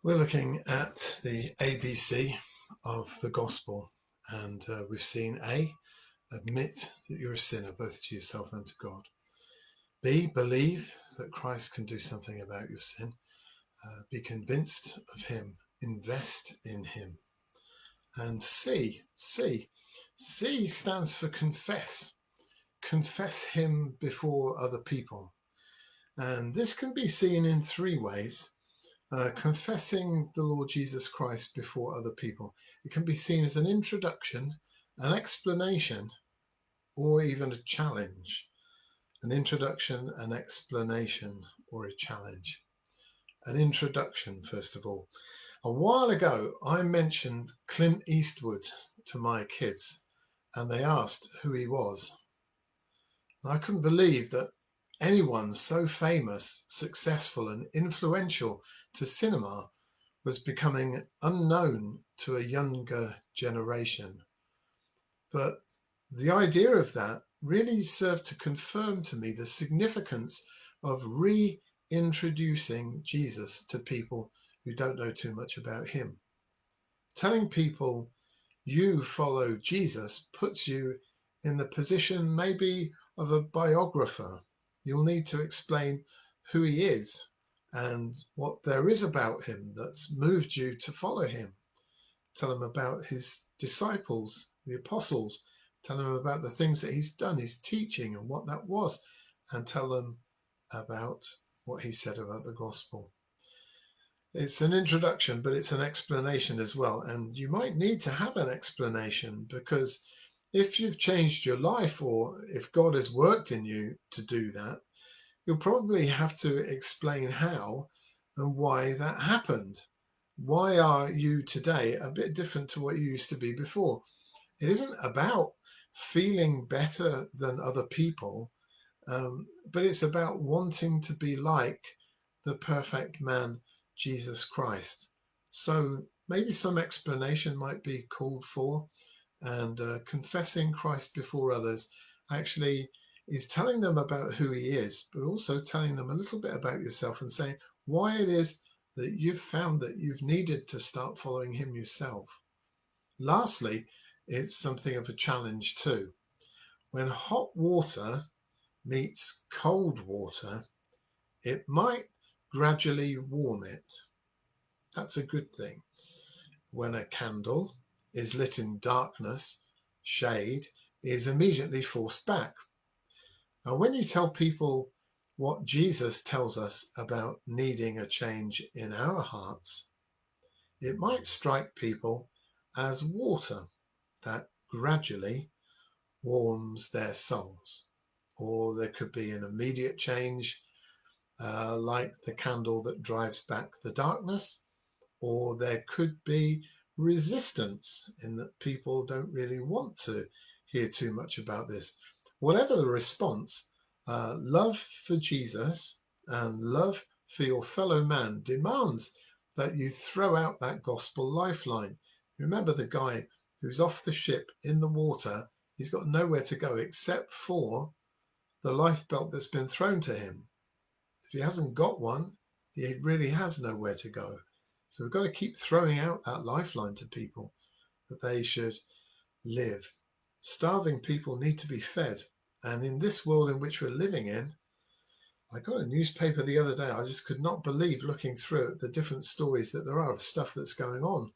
We're looking at the ABC of the gospel, and we've seen A, admit that you're a sinner, both to yourself and to God. B, believe that Christ can do something about your sin. Be convinced of him, invest in him. And C stands for confess. Confess him before other people. And this can be seen in three ways. Confessing the Lord Jesus Christ before other people. It can be seen as an introduction, an explanation, or even a challenge. An introduction, an explanation, or a challenge. An introduction, first of all. A while ago, I mentioned Clint Eastwood to my kids, and they asked who he was. I couldn't believe that anyone so famous, successful, and influential to cinema was becoming unknown to a younger generation. But the idea of that really served to confirm to me the significance of reintroducing Jesus to people who don't know too much about him. Telling people you follow Jesus puts you in the position maybe of a biographer. You'll need to explain who he is and what there is about him that's moved you to follow him. Tell him about his disciples, the apostles. Tell him about the things that he's done, his teaching and what that was, and tell them about what he said about the gospel. It's an introduction, but it's an explanation as well. And you might need to have an explanation, because if you've changed your life, or if God has worked in you to do that, you'll probably have to explain how and why that happened. Why are you today a bit different to what you used to be before? It isn't about feeling better than other people, but it's about wanting to be like the perfect man, Jesus Christ. So maybe some explanation might be called for, and confessing Christ before others actually is telling them about who he is, but also telling them a little bit about yourself and saying why it is that you've found that you've needed to start following him yourself. Lastly, it's something of a challenge too. When hot water meets cold water, it might gradually warm it. That's a good thing. When a candle is lit in darkness, shade is immediately forced back. Now, when you tell people what Jesus tells us about needing a change in our hearts, it might strike people as water that gradually warms their souls. Or there could be an immediate change, like the candle that drives back the darkness, or there could be resistance in that people don't really want to hear too much about this. Whatever the response, love for Jesus and love for your fellow man demands that you throw out that gospel lifeline. Remember the guy who's off the ship in the water, he's got nowhere to go except for the lifebelt that's been thrown to him. If he hasn't got one, he really has nowhere to go. So we've got to keep throwing out that lifeline to people that they should live. Starving people need to be fed. And in this world in which we're living in, I got a newspaper the other day. I just could not believe, looking through it, the different stories that there are of stuff that's going on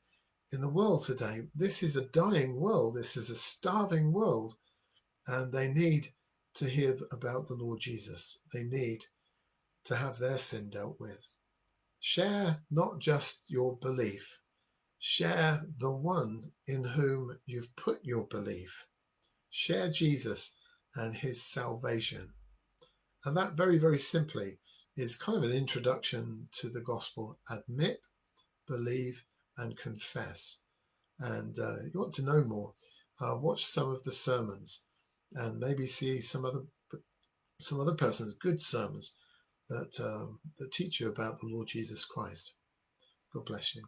in the world today. This is a dying world. This is a starving world. And they need to hear about the Lord Jesus. They need to have their sin dealt with. Share not just your belief, share the one in whom you've put your belief. Share Jesus and his salvation. And that very, very simply is kind of an introduction to the gospel. Admit, believe, and confess. And you want to know more, watch some of the sermons and maybe see some other person's good sermons that teach you about the Lord Jesus Christ. God bless you.